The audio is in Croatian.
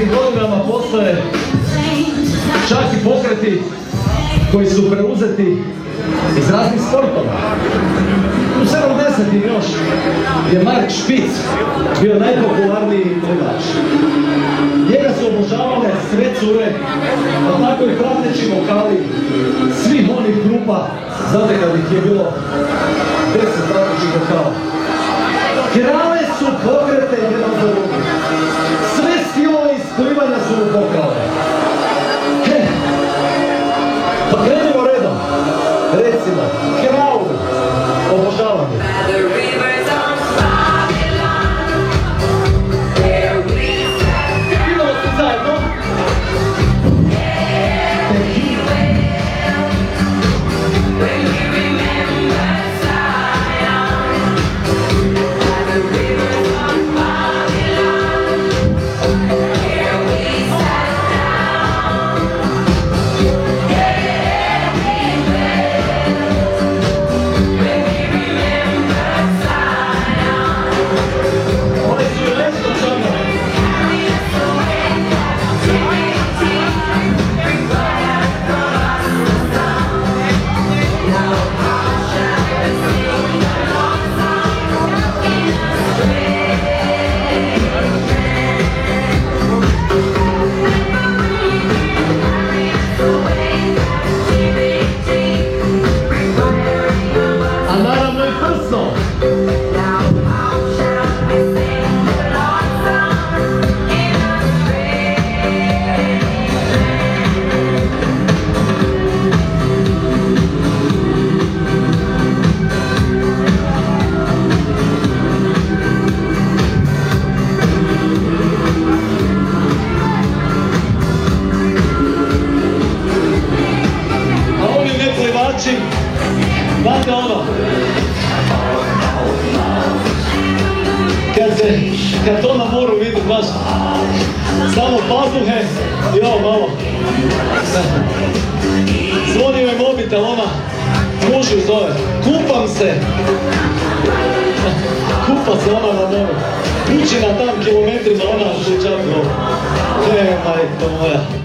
posljednjim godinama postoje čak i pokreti koji su preuzeti iz raznih sportova. U 70-im još je Mark Špic bio najpopularniji plivač. Njega su obožavale sve cure, pa tako i prateći vokali svih onih grupa, znate kad ih je bilo 10 pratećih vokala. Krale su pokrete jedan za drugim. Sve stilove iz plivanja su mu pokrale. Pa krenimo redom. Recimo, kraulu, obožavam je. Idemo svi zajedno. Znate ono, kad to na moru vidi baš samo pazuhe i ovo malo. Zvoni me mobitel, ona mužu zove, kupam se. Kupa se ona na moru. Uči na tam kilometrima, ona u čaku. Majko moja.